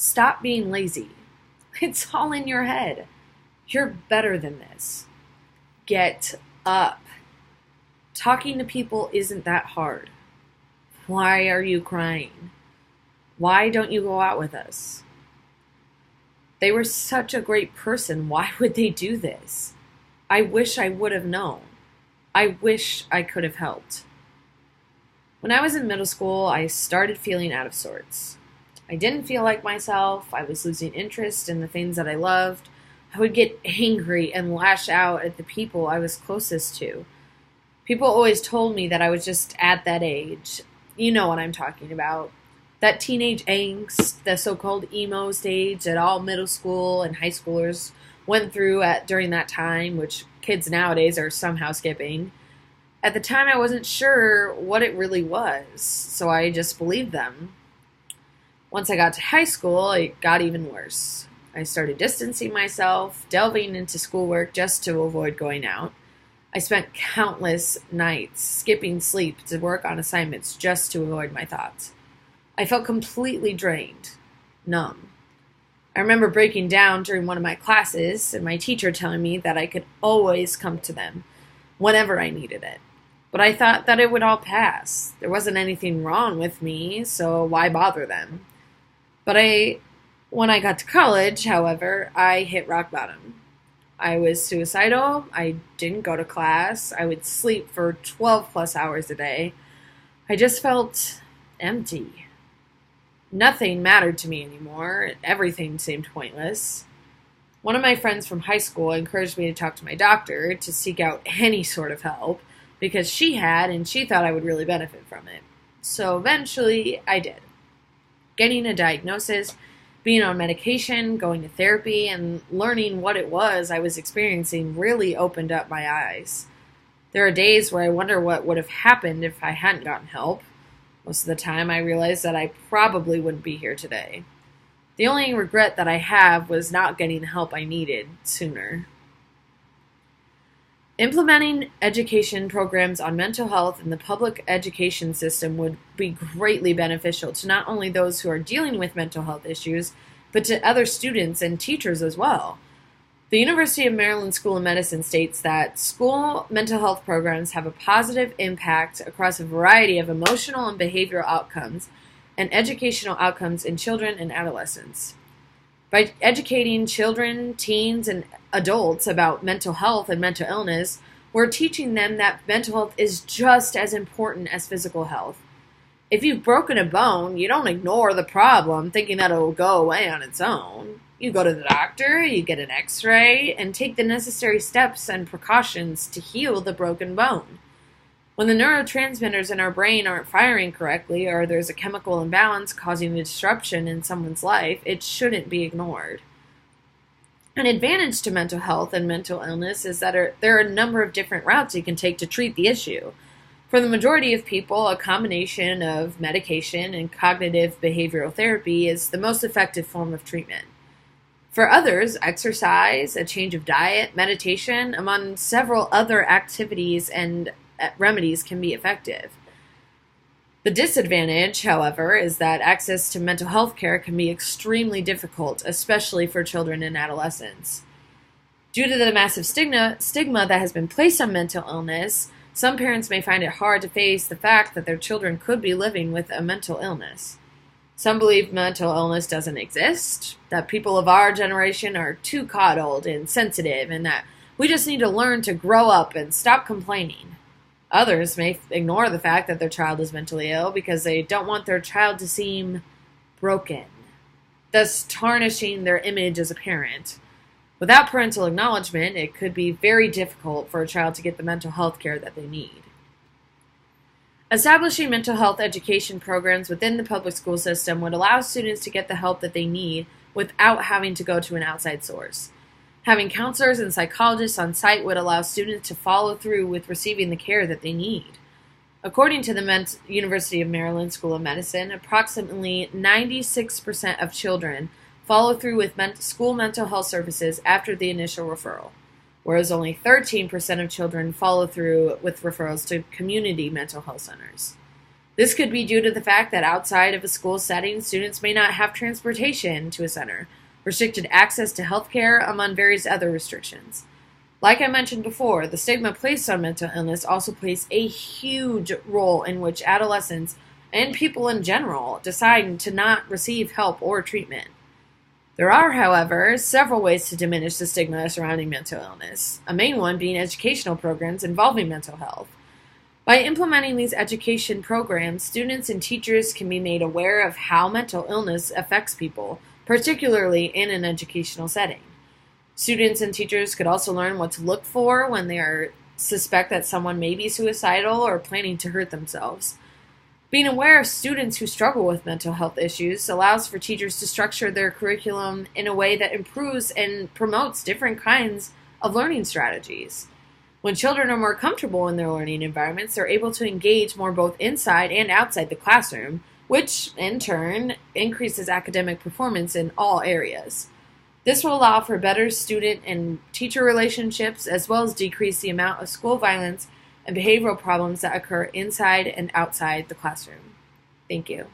Stop being lazy. It's all in your head. You're better than this. Get up. Talking to people isn't that hard. Why are you crying? Why don't you go out with us? They were such a great person. Why would they do this? I wish I would have known. I wish I could have helped. When I was in middle school, I started feeling out of sorts. I didn't feel like myself. I was losing interest in the things that I loved. I would get angry and lash out at the people I was closest to. People always told me that I was just at that age. You know what I'm talking about. That teenage angst, the so-called emo stage that all middle school and high schoolers went through during that time, which kids nowadays are somehow skipping. At the time, I wasn't sure what it really was, so I just believed them. Once I got to high school, it got even worse. I started distancing myself, delving into schoolwork just to avoid going out. I spent countless nights skipping sleep to work on assignments just to avoid my thoughts. I felt completely drained, numb. I remember breaking down during one of my classes and my teacher telling me that I could always come to them whenever I needed it. But I thought that it would all pass. There wasn't anything wrong with me, so why bother them? But when I got to college, however, I hit rock bottom. I was suicidal. I didn't go to class. I would sleep for 12 plus hours a day. I just felt empty. Nothing mattered to me anymore. Everything seemed pointless. One of my friends from high school encouraged me to talk to my doctor to seek out any sort of help because she had and she thought I would really benefit from it. So eventually I did. Getting a diagnosis, being on medication, going to therapy, and learning what it was I was experiencing really opened up my eyes. There are days where I wonder what would have happened if I hadn't gotten help. Most of the time, I realized that I probably wouldn't be here today. The only regret that I have was not getting the help I needed sooner. Implementing education programs on mental health in the public education system would be greatly beneficial to not only those who are dealing with mental health issues, but to other students and teachers as well. The University of Maryland School of Medicine states that school mental health programs have a positive impact across a variety of emotional and behavioral outcomes and educational outcomes in children and adolescents. By educating children, teens, and adults about mental health and mental illness, we're teaching them that mental health is just as important as physical health. If you've broken a bone, you don't ignore the problem thinking that it will go away on its own. You go to the doctor, you get an x-ray, and take the necessary steps and precautions to heal the broken bone. When the neurotransmitters in our brain aren't firing correctly or there's a chemical imbalance causing a disruption in someone's life, it shouldn't be ignored. An advantage to mental health and mental illness is that there are a number of different routes you can take to treat the issue. For the majority of people, a combination of medication and cognitive behavioral therapy is the most effective form of treatment. For others, exercise, a change of diet, meditation, among several other activities and remedies can be effective. The disadvantage, however, is that access to mental health care can be extremely difficult, especially for children and adolescents. Due to the massive stigma that has been placed on mental illness, some parents may find it hard to face the fact that their children could be living with a mental illness. Some believe mental illness doesn't exist, that people of our generation are too coddled and sensitive, and that we just need to learn to grow up and stop complaining. Others may ignore the fact that their child is mentally ill because they don't want their child to seem broken, thus tarnishing their image as a parent. Without parental acknowledgement, it could be very difficult for a child to get the mental health care that they need. Establishing mental health education programs within the public school system would allow students to get the help that they need without having to go to an outside source. Having counselors and psychologists on site would allow students to follow through with receiving the care that they need. According to the University of Maryland School of Medicine, approximately 96% of children follow through with school mental health services after the initial referral, whereas only 13% of children follow through with referrals to community mental health centers. This could be due to the fact that outside of a school setting, students may not have transportation to a center, restricted access to healthcare, among various other restrictions. Like I mentioned before, the stigma placed on mental illness also plays a huge role in which adolescents and people in general decide to not receive help or treatment. There are, however, several ways to diminish the stigma surrounding mental illness, a main one being educational programs involving mental health. By implementing these education programs, students and teachers can be made aware of how mental illness affects people, particularly in an educational setting. Students and teachers could also learn what to look for when they suspect that someone may be suicidal or planning to hurt themselves. Being aware of students who struggle with mental health issues allows for teachers to structure their curriculum in a way that improves and promotes different kinds of learning strategies. When children are more comfortable in their learning environments, they're able to engage more both inside and outside the classroom, which in turn increases academic performance in all areas. This will allow for better student and teacher relationships, as well as decrease the amount of school violence and behavioral problems that occur inside and outside the classroom. Thank you.